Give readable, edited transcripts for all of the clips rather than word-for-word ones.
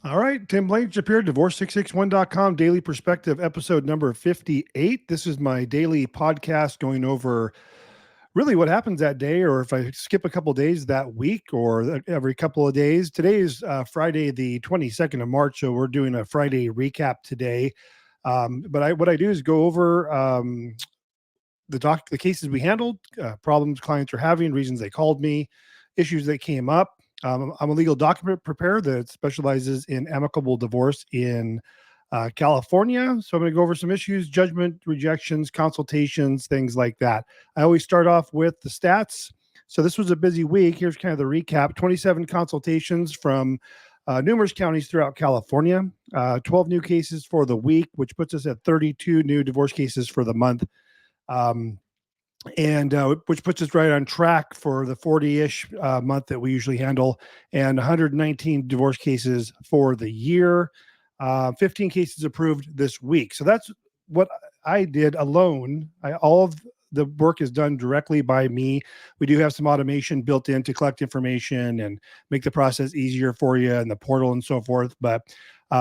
All right, Tim Blankenship here, Divorce661.com, Daily Perspective, episode number 58. This is my daily podcast going over really what happens that day, or if I skip a couple of days that week, or every couple of days. Today is Friday, the 22nd of March, so we're doing a Friday recap today. But what I do is go over the cases we handled, problems clients are having, reasons they called me, issues that came up. I'm a legal document preparer that specializes in amicable divorce in California. So I'm going to go over some issues, judgment, rejections, consultations, things like that. I always start off with the stats. So this was a busy week. Here's kind of the recap: 27 consultations from numerous counties throughout California, 12 new cases for the week, which puts us at 32 new divorce cases for the month. Um, and which puts us right on track for the 40-ish month that we usually handle, and 119 divorce cases for the year. 15 cases approved this week. So that's what I did alone. All of the work is done directly by me. We do have some automation built in to collect information and make the process easier for you and the portal and so forth. But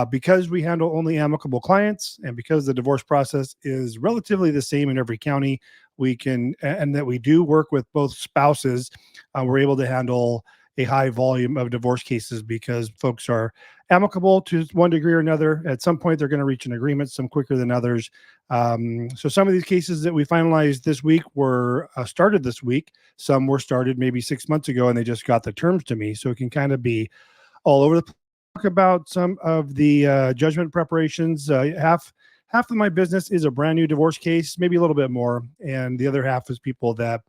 because we handle only amicable clients, and because the divorce process is relatively the same in every county, we can, and that we do work with both spouses, we're able to handle a high volume of divorce cases because folks are amicable to one degree or another. At some point, they're going to reach an agreement, some quicker than others. So some of these cases that we finalized this week were started this week. Some were started maybe 6 months ago, and they just got the terms to me. So it can kind of be all over the place. Talk about some of the judgment preparations. Half of my business is a brand new divorce case, maybe a little bit more, and the other half is people that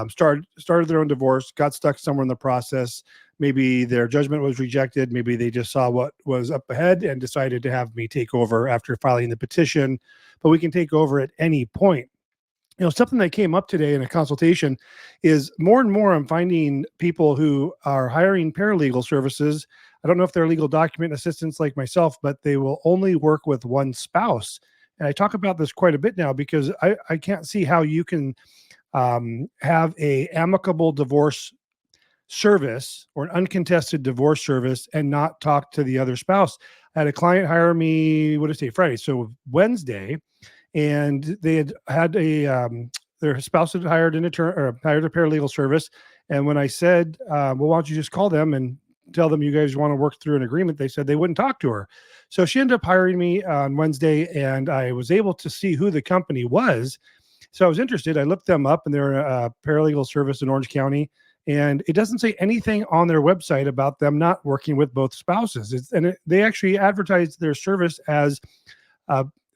started their own divorce, got stuck somewhere in the process. Maybe their judgment was rejected. Maybe they just saw what was up ahead and decided to have me take over after filing the petition. But we can take over at any point. Something that came up today in a consultation is more and more I'm finding people who are hiring paralegal services. I don't know if they're legal document assistants like myself, but they will only work with one spouse. And I talk about this quite a bit now because I can't see how you can have a amicable divorce service or an uncontested divorce service and not talk to the other spouse. I had a client hire me, what did I say, Friday? So Wednesday, and they had their spouse had hired an attorney or hired a paralegal service. And when I said, well, why don't you just call them and tell them you guys want to work through an agreement, they said they wouldn't talk to her. So she ended up hiring me on Wednesday, and I was able to see who the company was. So I was interested. I looked them up, and they're a paralegal service in Orange County. And it doesn't say anything on their website about them not working with both spouses. They actually advertised their service as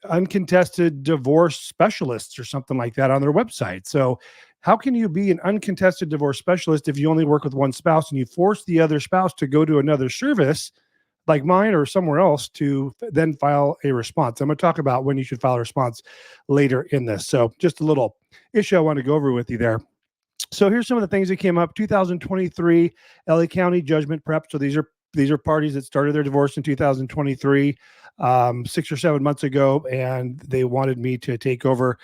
uncontested divorce specialists or something like that on their website. So how can you be an uncontested divorce specialist if you only work with one spouse and you force the other spouse to go to another service like mine or somewhere else to then file a response? I'm going to talk about when you should file a response later in this. So just a little issue I want to go over with you there. So here's some of the things that came up. 2023 LA County judgment prep. So these are parties that started their divorce in 2023, 6 or 7 months ago, and they wanted me to take over.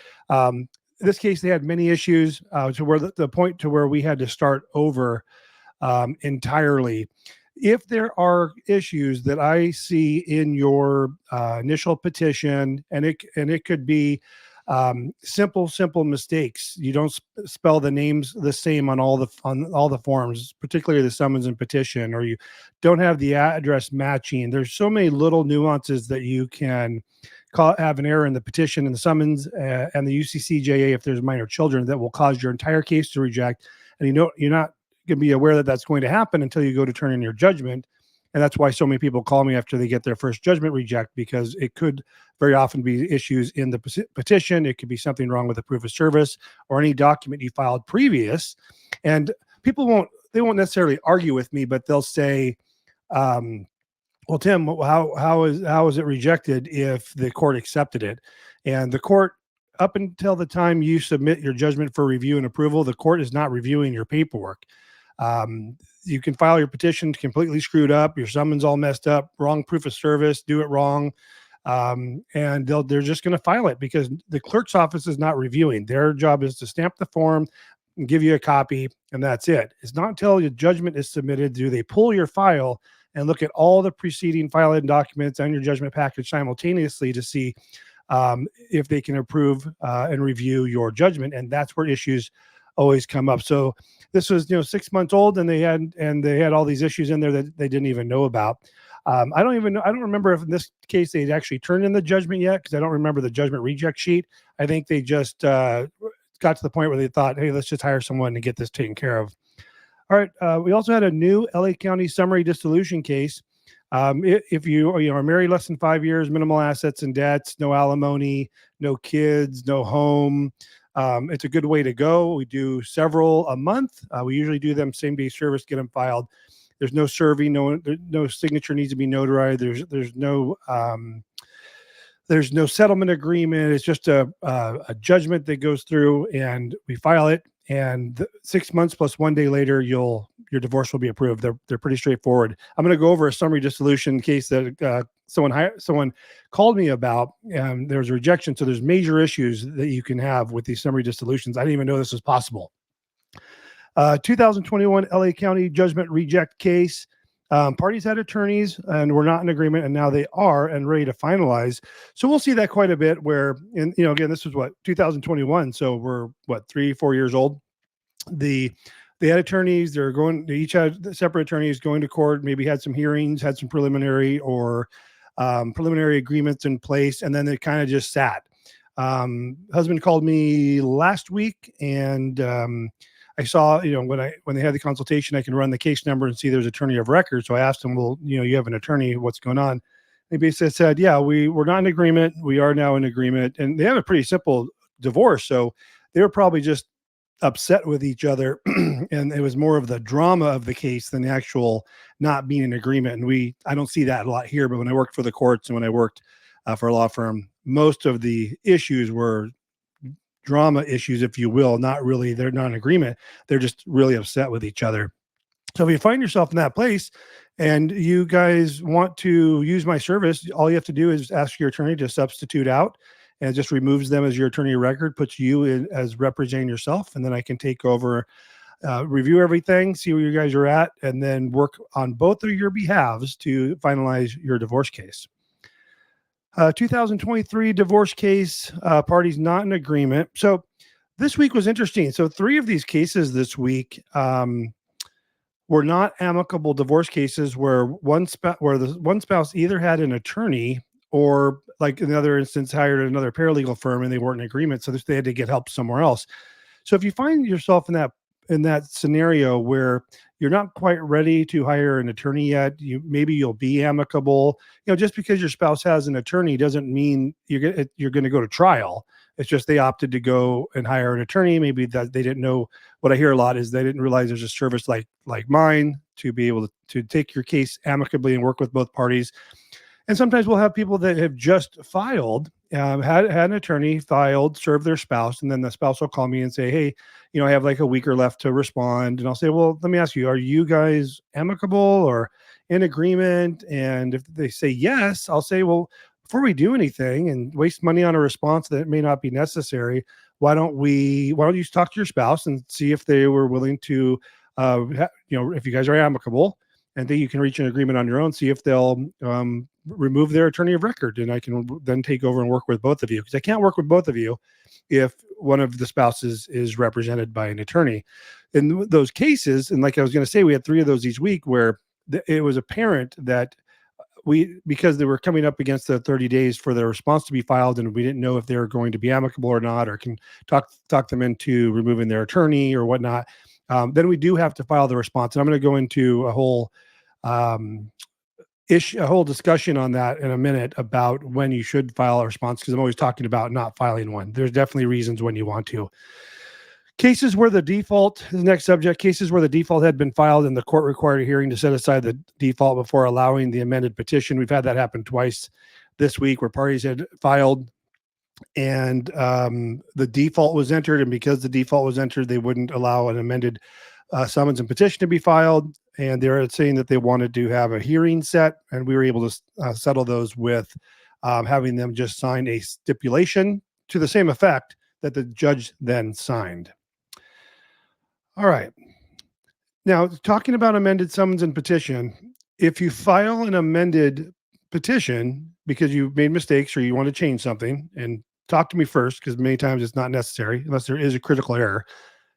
This case, they had many issues to where the point to where we had to start over entirely. If there are issues that I see in your initial petition, and it could be simple mistakes. You don't spell the names the same on all the forms, particularly the summons and petition, or you don't have the address matching. There's so many little nuances that you can have an error in the petition and the summons and the UCCJA if there's minor children that will cause your entire case to reject. And you're not going to be aware that that's going to happen until you go to turn in your judgment. And that's why so many people call me after they get their first judgment reject, because it could very often be issues in the petition. It could be something wrong with the proof of service or any document you filed previous. And people won't necessarily argue with me, but they'll say, well, Tim, how is it rejected if the court accepted it? And the court, up until the time you submit your judgment for review and approval, the court is not reviewing your paperwork. You can file your petition completely screwed up, your summons all messed up, wrong proof of service, do it wrong. And they're just going to file it because the clerk's office is not reviewing. Their job is to stamp the form and give you a copy, and that's it. It's not until your judgment is submitted do they pull your file and look at all the preceding filing documents and your judgment package simultaneously to see if they can approve and review your judgment. And that's where issues always come up. So this was, 6 months old, and they had all these issues in there that they didn't even know about. I don't even know. I don't remember if in this case they'd actually turned in the judgment yet, because I don't remember the judgment reject sheet. I think they just got to the point where they thought, hey, let's just hire someone to get this taken care of. All right. We also had a new LA County summary dissolution case. If you are married less than 5 years, minimal assets and debts, no alimony, no kids, no home, it's a good way to go. We do several a month. We usually do them same day service, get them filed. There's no serving, no signature needs to be notarized. There's no settlement agreement. It's just a judgment that goes through, and we file it. And 6 months plus 1 day later, your divorce will be approved. They're pretty straightforward. I'm going to go over a summary dissolution case that someone called me about. There was a rejection, so there's major issues that you can have with these summary dissolutions. I didn't even know this was possible. 2021 LA County judgment reject case. Parties had attorneys and were not in agreement, and now they are and ready to finalize. So we'll see that quite a bit where, again, this was 2021. So we're 3-4 years old. They had attorneys, they each had separate attorneys going to court, maybe had some hearings, had some preliminary agreements in place, and then they kind of just sat. Husband called me last week, and I saw, when they had the consultation, I can run the case number and see there's attorney of record. So I asked him, well, you have an attorney, what's going on? They basically said, yeah, we're not in agreement. We are now in agreement. And they have a pretty simple divorce. So they were probably just upset with each other. And it was more of the drama of the case than the actual not being in agreement. And I don't see that a lot here, but when I worked for the courts and when I worked for a law firm, most of the issues were drama issues, if you will. They're not in agreement. They're just really upset with each other. So if you find yourself in that place and you guys want to use my service, all you have to do is ask your attorney to substitute out, and it just removes them as your attorney of record, puts you in as representing yourself. And then I can take over, review everything, see where you guys are at, and then work on both of your behalves to finalize your divorce case. 2023 divorce case, parties not in agreement. So this week was interesting. So 3 of these cases this week were not amicable divorce cases where the one spouse either had an attorney or, like in the other instance, hired another paralegal firm and they weren't in agreement. So they had to get help somewhere else. So if you find yourself in that scenario where you're not quite ready to hire an attorney yet, maybe you'll be amicable. Just because your spouse has an attorney doesn't mean you're going to go to trial. It's just they opted to go and hire an attorney. Maybe that they didn't know. What I hear a lot is they didn't realize there's a service like mine to be able to take your case amicably and work with both parties. And sometimes we'll have people that have just filed, had an attorney, filed, served their spouse, and then the spouse will call me and say, hey, I have like a week or left to respond. And I'll say, well, let me ask you, are you guys amicable or in agreement? And if they say yes, I'll say, well, before we do anything and waste money on a response that may not be necessary, why don't you talk to your spouse and see if they were willing to, if you guys are amicable and think you can reach an agreement on your own, see if they'll remove their attorney of record, and I can then take over and work with both of you, because I can't work with both of you if one of the spouses is represented by an attorney. In those cases, and like I was going to say, we had 3 of those each week where it was apparent that because they were coming up against the 30 days for their response to be filed, and we didn't know if they were going to be amicable or not, or can talk them into removing their attorney or whatnot, then we do have to file the response. And I'm going to go into a whole discussion on that in a minute about when you should file a response, because I'm always talking about not filing one. There's definitely reasons when you want to. Cases where the default had been filed and the court required a hearing to set aside the default before allowing the amended petition. We've had that happen twice this week, where parties had filed and the default was entered, and because the default was entered, they wouldn't allow an amended summons and petition to be filed, and they're saying that they wanted to have a hearing set, and we were able to settle those with having them just sign a stipulation to the same effect that the judge then signed. All right. Now, talking about amended summons and petition, If you file an amended petition because you made mistakes or you want to change something, and talk to me first, because many times it's not necessary unless there is a critical error.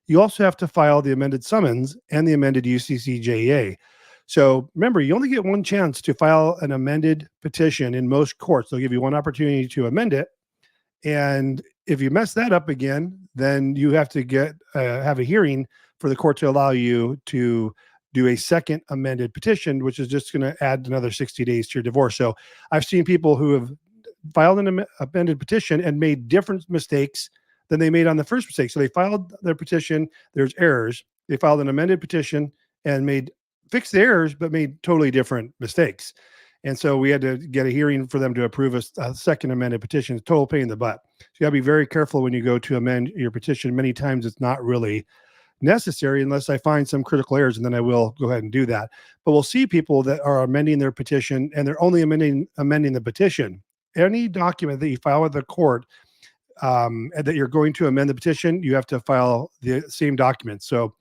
You also have to file the amended summons and the amended UCCJA. So remember, you only get one chance to file an amended petition in most courts. They'll give you one opportunity to amend it. And if you mess that up again, then you have to have a hearing for the court to allow you to do a second amended petition, which is just going to add another 60 days to your divorce. So I've seen people who have filed an amended petition and made different mistakes than they made on the first mistake. So they filed their petition, there's errors. They filed an amended petition and fixed the errors, but made totally different mistakes. And so we had to get a hearing for them to approve a second amended petition. It's total pain in the butt. So you gotta be very careful when you go to amend your petition. Many times it's not really necessary unless I find some critical errors, and then I will go ahead and do that. But we'll see people that are amending their petition and they're only amending the petition. Any document that you file with the court and that you're going to amend the petition, you have to file the same document. So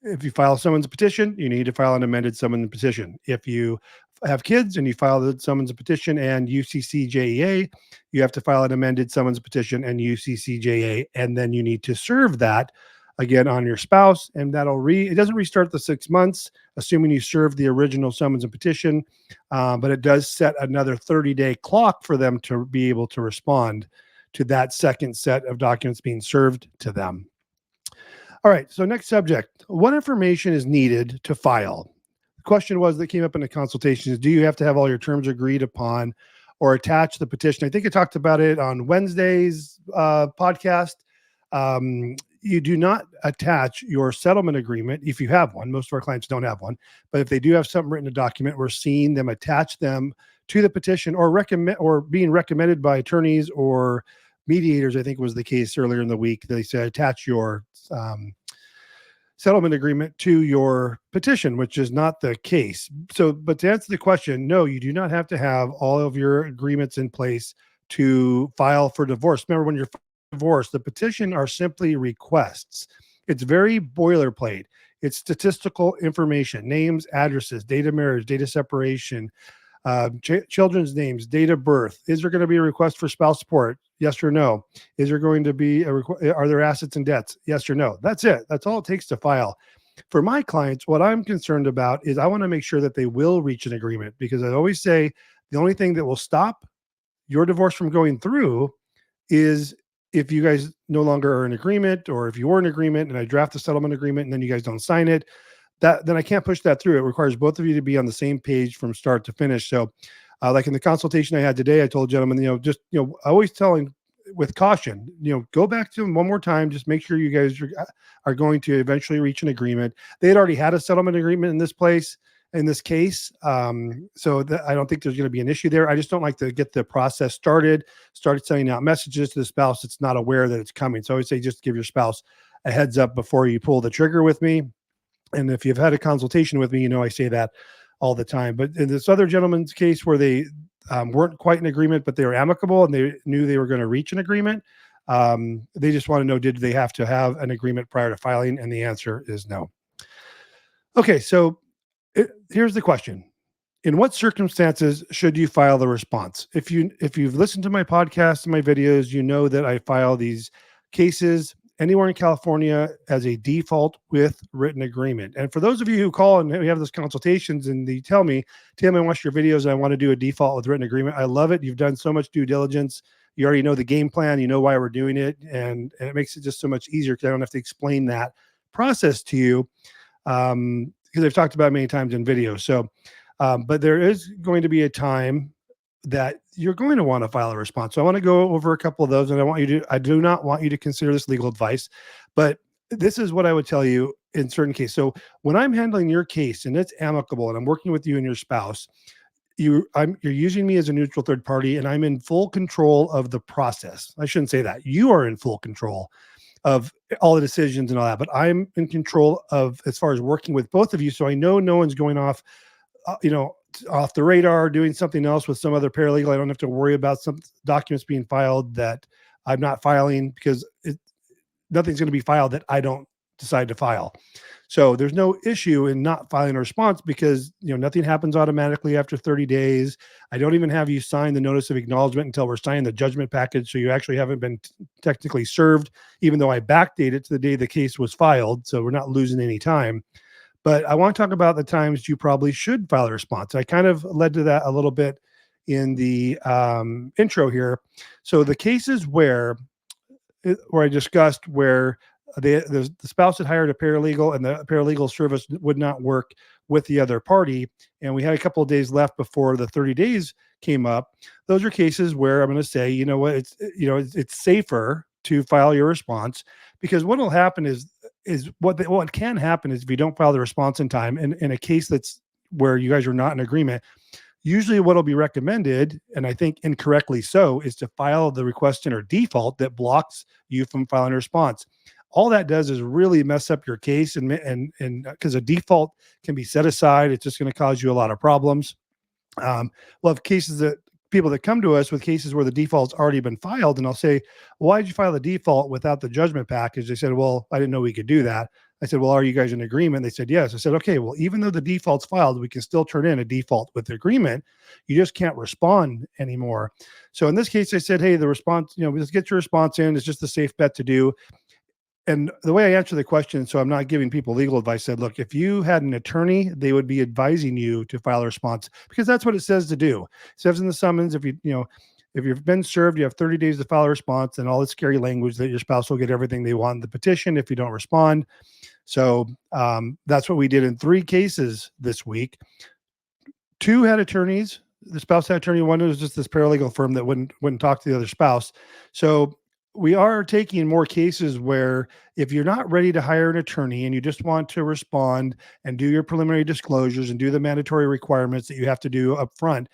if you file someone's petition, you need to file an amended summons petition. If you have kids and you file the summons petition and UCCJA, you have to file an amended summons petition and UCCJA, and then you need to serve that again on your spouse, and it doesn't restart the 6 months, assuming you serve the original summons and petition, but it does set another 30-day clock for them to be able to respond to that second set of documents being served to them. All right, so next subject. What information is needed to file? The question that came up in the consultation is, do you have to have all your terms agreed upon or attach the petition? I think I talked about it on Wednesday's podcast. You do not attach your settlement agreement if you have one. Most of our clients don't have one, but if they do have something written in a document, we're seeing them attach them to the petition or being recommended by attorneys or mediators. I think was the case earlier in the week. They said attach your settlement agreement to your petition, which is not the case. So, but to answer the question, no, you do not have to have all of your agreements in place to file for divorce. Remember, when you're divorced, the petition are simply requests. It's very boilerplate. It's statistical information, names, addresses, date of marriage, date of separation, children's names, date of birth. Is there going to be a request for spouse support? Yes or no? Is there going to be are there assets and debts? Yes or no? That's it. That's all it takes to file. For my clients, what I'm concerned about is I want to make sure that they will reach an agreement, because I always say the only thing that will stop your divorce from going through is if you guys no longer are in agreement, or if you were in agreement and I draft a settlement agreement and then you guys don't sign it, then I can't push that through. It requires both of you to be on the same page from start to finish. So like in the consultation I had today, I told gentlemen, I always telling with caution, go back to them one more time. Just make sure you guys are going to eventually reach an agreement. They had already had a settlement agreement in this case. So I don't think there's going to be an issue there. I just don't like to get the process started sending out messages to the spouse that's not aware that it's coming. So I would say just give your spouse a heads up before you pull the trigger with me. And if you've had a consultation with me, I say that all the time. But in this other gentleman's case where they weren't quite in agreement, but they were amicable and they knew they were going to reach an agreement, they just want to know, did they have to have an agreement prior to filing? And the answer is no. Okay, so here's the question. In what circumstances should you file the response? If you've listened to my podcast and my videos, you know that I file these cases anywhere in California as a default with written agreement. And for those of you who call and we have those consultations and they tell me, Tim, I watched your videos and I want to do a default with written agreement. I love it. You've done so much due diligence. You already know the game plan. You know why we're doing it. And it makes it just so much easier because I don't have to explain that process to you. Because I've talked about it many times in videos. So, but there is going to be a time that you're going to want to file a response. So I want to go over a couple of those, and I do not want you to consider this legal advice, but this is what I would tell you in certain cases. So when I'm handling your case and it's amicable and I'm working with you and your spouse, you're using me as a neutral third party and I'm in full control of the process. I shouldn't say that. You are in full control of all the decisions and all that, but I'm in control of as far as working with both of you. So I know no one's going off, off the radar, doing something else with some other paralegal. I don't have to worry about some documents being filed that I'm not filing, because nothing's going to be filed that I don't decide to file. So there's no issue in not filing a response because, nothing happens automatically after 30 days. I don't even have you sign the notice of acknowledgement until we're signing the judgment package. So you actually haven't been technically served, even though I backdate it to the day the case was filed. So we're not losing any time. But I want to talk about the times you probably should file a response. I kind of led to that a little bit in the intro here. So the cases where I discussed where the spouse had hired a paralegal and the paralegal service would not work with the other party, and we had a couple of days left before the 30 days came up. Those are cases where I'm going to say, it's safer to file your response, because what will happen is what can happen is if you don't file the response in time in a case that's where you guys are not in agreement, usually what will be recommended, and I think incorrectly so, is to file the request in or default that blocks you from filing a response. All that does is really mess up your case, and because a default can be set aside, it's just going to cause you a lot of problems. We'll have cases that people that come to us with cases where the default's already been filed, and I'll say, well, why did you file the default without the judgment package? They said, well, I didn't know we could do that. I said, well, are you guys in agreement? They said, yes. I said, okay, well, even though the default's filed, we can still turn in a default with the agreement. You just can't respond anymore. So in this case, I said, hey, the response, let's get your response in. It's just a safe bet to do. And the way I answer the question, so I'm not giving people legal advice, said, look, if you had an attorney, they would be advising you to file a response, because that's what it says to do. It says in the summons, if you've been served, you have 30 days to file a response, and all the scary language that your spouse will get everything they want in the petition if you don't respond. So that's what we did in 3 cases this week. 2 had attorneys. The spouse had attorney. One was just this paralegal firm that wouldn't talk to the other spouse. So we are taking more cases where if you're not ready to hire an attorney and you just want to respond and do your preliminary disclosures and do the mandatory requirements that you have to do up front,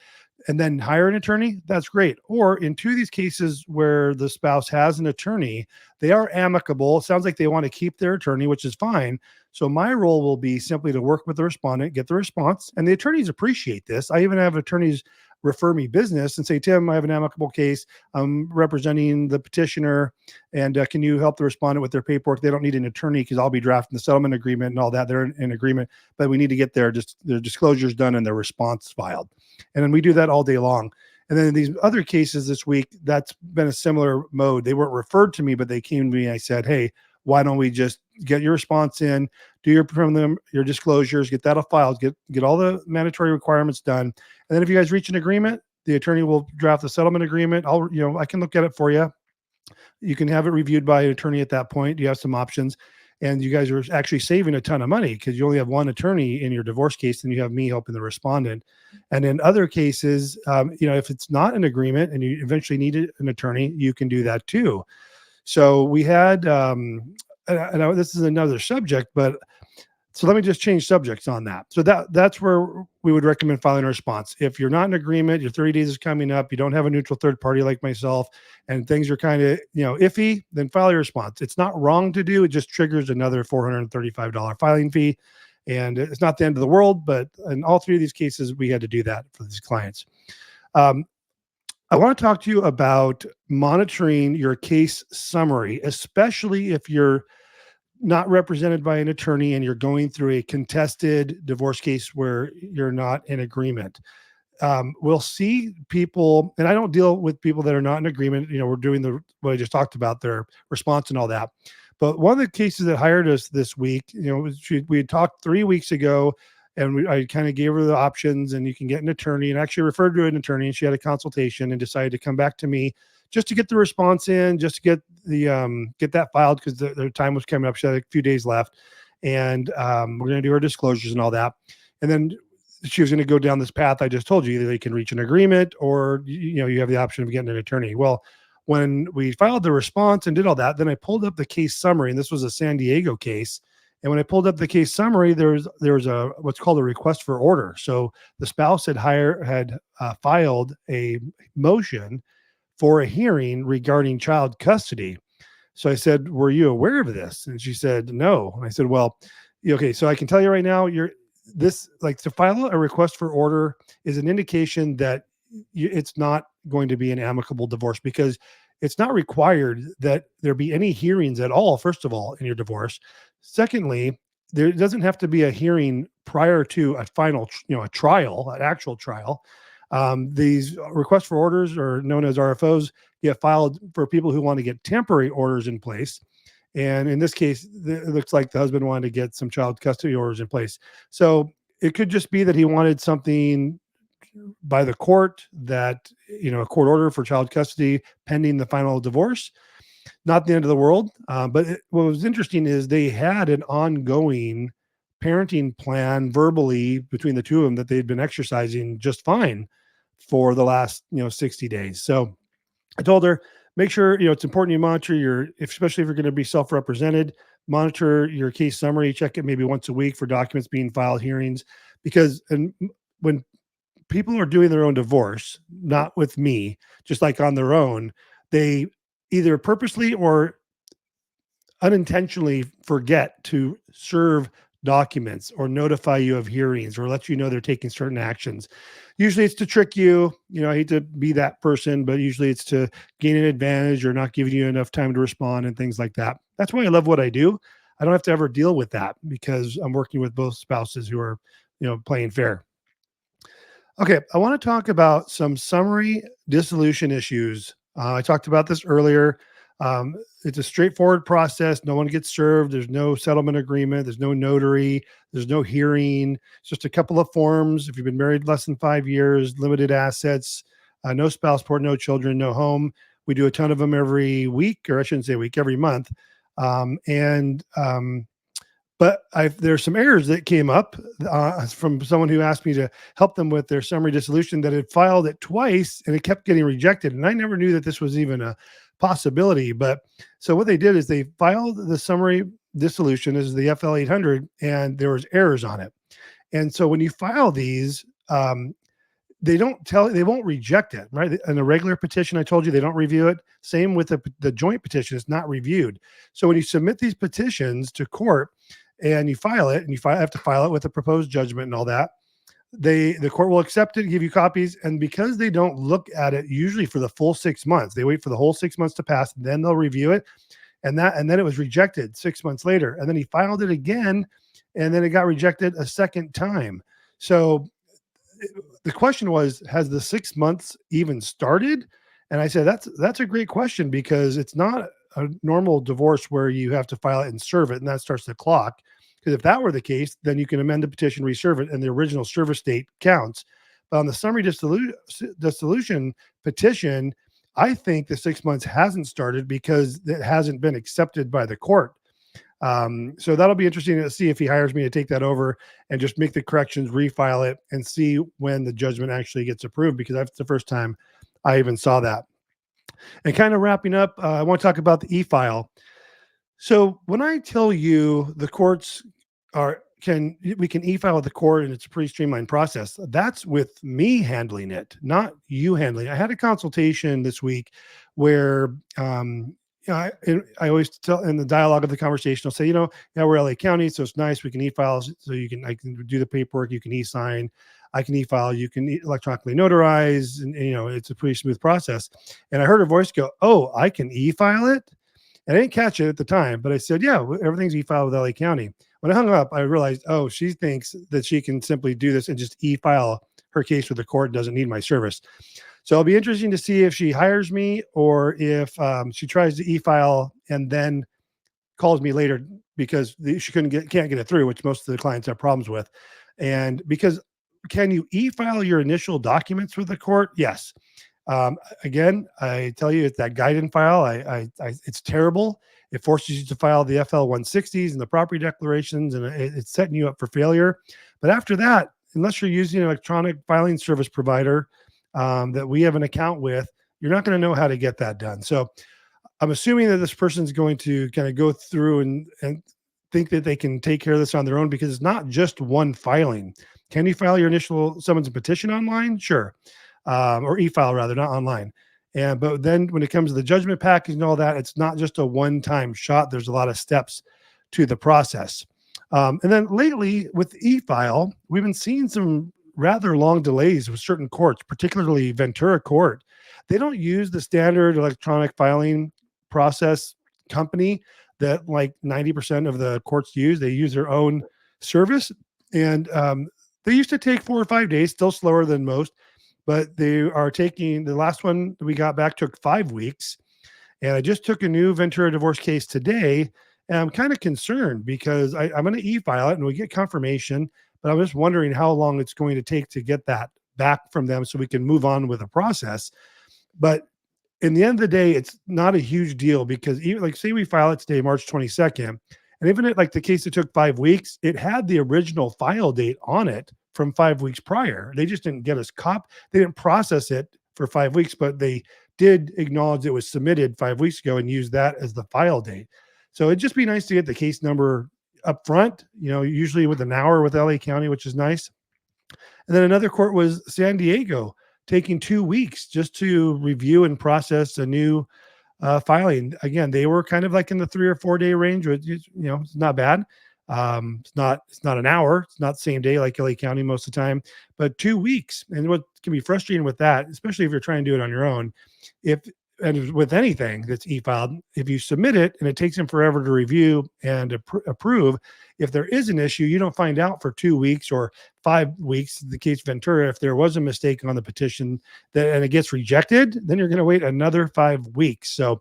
and then hire an attorney, that's great. Or in 2 of these cases where the spouse has an attorney, they are amicable. It sounds like they want to keep their attorney, which is fine. So my role will be simply to work with the respondent, get the response, and the attorneys appreciate this. I even have attorneys refer me business and say, Tim, I have an amicable case. I'm representing the petitioner, and can you help the respondent with their paperwork? They don't need an attorney because I'll be drafting the settlement agreement and all that. They're in agreement, but we need to get their disclosures done and their response filed. And then we do that all day long. And then in these other cases this week, that's been a similar mode. They weren't referred to me, but they came to me and I said, hey, why don't we just get your response in, do your disclosures, get that all filed, get all the mandatory requirements done. And then if you guys reach an agreement, the attorney will draft the settlement agreement. I can look at it for you. You can have it reviewed by an attorney at that point. You have some options, and you guys are actually saving a ton of money because you only have one attorney in your divorce case, and you have me helping the respondent. And in other cases, if it's not an agreement and you eventually need an attorney, you can do that too. So we had, this is another subject, but so let me just change subjects on that. So that's where we would recommend filing a response. If you're not in agreement, your 30 days is coming up, you don't have a neutral third party like myself, and things are kind of, iffy, then file your response. It's not wrong to do. It just triggers another $435 filing fee. And it's not the end of the world, but in all 3 of these cases, we had to do that for these clients. I want to talk to you about monitoring your case summary, especially if you're not represented by an attorney and you're going through a contested divorce case where you're not in agreement. We'll see people, and I don't deal with people that are not in agreement. We're doing what I just talked about, their response and all that. But one of the cases that hired us this week, we had talked 3 weeks ago, and I kind of gave her the options, and you can get an attorney, and actually referred to an attorney, and she had a consultation and decided to come back to me just to get the response in, just to get get that filed because their time was coming up. She had a few days left, and we're going to do her disclosures and all that. And then she was going to go down this path I just told you. Either they can reach an agreement, or you have the option of getting an attorney. Well, when we filed the response and did all that, then I pulled up the case summary, and this was a San Diego case. And when I pulled up the case summary, there was a what's called a request for order. So the spouse had filed a motion for a hearing regarding child custody. So I said, "Were you aware of this?" And she said, "No." And I said, "Well, okay. So I can tell you right now, to file a request for order is an indication that it's not going to be an amicable divorce, because it's not required that there be any hearings at all, first of all, in your divorce. Secondly, there doesn't have to be a hearing prior to a final, a trial, an actual trial. These requests for orders, or known as RFOs, get filed for people who want to get temporary orders in place. And in this case, it looks like the husband wanted to get some child custody orders in place. So it could just be that he wanted something by the court, that, a court order for child custody pending the final divorce. Not the end of the world. What was interesting is they had an ongoing parenting plan verbally between the two of them that they'd been exercising just fine for the last, 60 days. So I told her, make sure, it's important you monitor especially if you're going to be self-represented, monitor your case summary, check it maybe once a week for documents being filed, hearings, because when people are doing their own divorce, not with me, just like on their own, they either purposely or unintentionally forget to serve documents or notify you of hearings or let you know they're taking certain actions. Usually it's to trick you. I hate to be that person, but usually it's to gain an advantage or not giving you enough time to respond and things like that. That's why I love what I do. I don't have to ever deal with that because I'm working with both spouses who are, playing fair. Okay, I want to talk about some summary dissolution issues. I talked about this earlier. It's a straightforward process. No one gets served. There's no settlement agreement. There's no notary. There's no hearing. It's just a couple of forms. If you've been married less than 5 years, limited assets, no spouse support, no children, no home. We do a ton of them every week, or I shouldn't say week, every month. But there's some errors that came up from someone who asked me to help them with their summary dissolution that had filed it twice and it kept getting rejected. And I never knew that this was even a possibility. But so what they did is they filed the summary dissolution, this is the FL 800, and there was errors on it. And so when you file these, they won't reject it, right? In a regular petition, I told you they don't review it. Same with the joint petition, it's not reviewed. So when you submit these petitions to court and you file it, and have to file it with a proposed judgment and all that, the court will accept it, give you copies. And because they don't look at it usually for the full 6 months, they wait for the whole 6 months to pass, and then they'll review it. And then it was rejected 6 months later. And then he filed it again, and then it got rejected a second time. So the question was, has the 6 months even started? And I said, that's a great question, because it's not a normal divorce where you have to file it and serve it, and that starts the clock. Because if that were the case, then you can amend the petition, reserve it, and the original service date counts. But on the summary dissolution petition, I think the 6 months hasn't started because it hasn't been accepted by the court. So that'll be interesting to see if he hires me to take that over and just make the corrections, refile it, and see when the judgment actually gets approved, because that's the first time I even saw that. And kind of wrapping up, I want to talk about the e-file. So when I tell you the courts we can e-file with the court and it's a pretty streamlined process, that's with me handling it, not you handling it. I had a consultation this week where I always tell in the dialogue of the conversation, I'll say, we're LA County, so it's nice. We can e-file, so I can do the paperwork. You can e-sign, I can e-file, you can electronically notarize, and it's a pretty smooth process. And I heard her voice go, "Oh, I can e-file it?" And I didn't catch it at the time, but I said, "Yeah, everything's e-filed with LA County." When I hung up, I realized, oh, she thinks that she can simply do this and just e-file her case with the court, doesn't need my service. So it'll be interesting to see if she hires me or if she tries to e-file and then calls me later because she can't get it through, which most of the clients have problems with. And because can you e-file your initial documents with the court? Yes. Again, I tell you, it's that guidance file. It's terrible. It forces you to file the FL 160s and the property declarations, and it's setting you up for failure. But after that, unless you're using an electronic filing service provider that we have an account with, you're not going to know how to get that done. So I'm assuming that this person's going to kind of go through and think that they can take care of this on their own, because it's not just one filing. Can you file your initial summons and petition online? Sure. Or e-file rather, not online. But then when it comes to the judgment package and all that, it's not just a one-time shot. There's a lot of steps to the process. And then lately with e-file, we've been seeing some rather long delays with certain courts, particularly Ventura Court. they don't use the standard electronic filing process company that like 90% of the courts use. They use their own service. And they used to take 4 or 5 days, still slower than most, but they are taking the last one that we got back took 5 weeks. And I just took a new Ventura divorce case today. And I'm kind of concerned because I'm going to e-file it and we get confirmation, but I'm just wondering how long it's going to take to get that back from them so we can move on with the process. But in the end of the day, it's not a huge deal because even like say we file it today, March 22nd, and even like the case that took 5 weeks, it had the original file date on it from 5 weeks prior. They just didn't get us they didn't process it for 5 weeks, but they did acknowledge it was submitted 5 weeks ago and use that as the file date. So it'd just be nice to get the case number up front, usually with an hour with LA County, which is nice. And then another court was San Diego, taking 2 weeks just to review and process a new filing. Again, they were kind of like in the 3 or 4 day range, which it's not bad. It's not an hour. It's not same day like LA County most of the time, but 2 weeks. And what can be frustrating with that, especially if you're trying to do it on your own, and with anything that's e-filed, if you submit it and it takes them forever to review and approve, if there is an issue, you don't find out for 2 weeks or 5 weeks, the case Ventura, if there was a mistake on the petition and it gets rejected, then you're going to wait another 5 weeks. So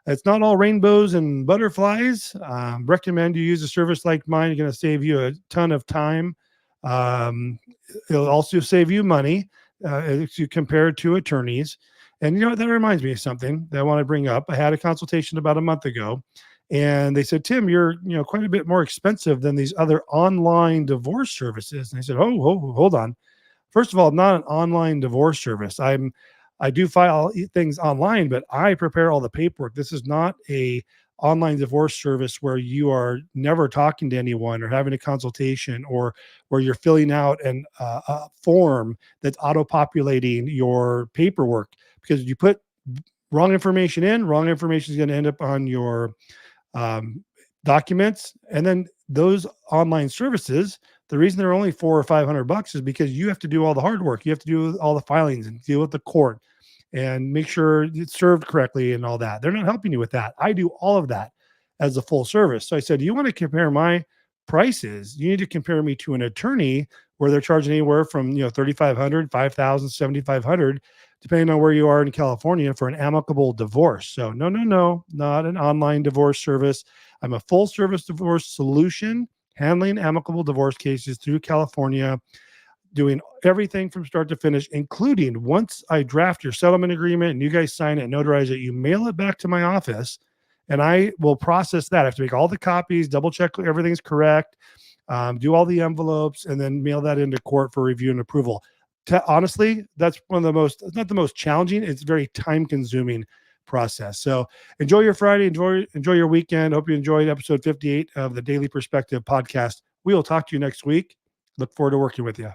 it's not all rainbows and butterflies. Recommend you use a service like mine. You're going to save you a ton of time. It'll also save you money if you compare it to attorneys. And that reminds me of something that I want to bring up. I had a consultation about a month ago, and they said, Tim, you're quite a bit more expensive than these other online divorce services. And I said, oh, hold on. First of all, I'm not an online divorce service. I do file things online, but I prepare all the paperwork. This is not a online divorce service where you are never talking to anyone or having a consultation or where you're filling out a form that's auto-populating your paperwork, because you put wrong information in, wrong information is going to end up on your documents. And then those online services, the reason they're only $400 or $500 is because you have to do all the hard work. You have to do all the filings and deal with the court and make sure it's served correctly and all that. They're not helping you with that. I do all of that as a full service. So I said, you want to compare my prices? You need to compare me to an attorney where they're charging anywhere from $3,500, $5,000, $7,500, depending on where you are in California for an amicable divorce. So no, not an online divorce service. I'm a full service divorce solution, handling amicable divorce cases through California, doing everything from start to finish, including once I draft your settlement agreement and you guys sign it and notarize it, you mail it back to my office and I will process that. I have to make all the copies, double check everything's correct, do all the envelopes, and then mail that into court for review and approval. Honestly, that's one of the most, not the most challenging, it's very time consuming process. So enjoy your Friday, enjoy your weekend. Hope you enjoyed episode 58 of the Daily Perspective podcast. We will talk to you next week. Look forward to working with you.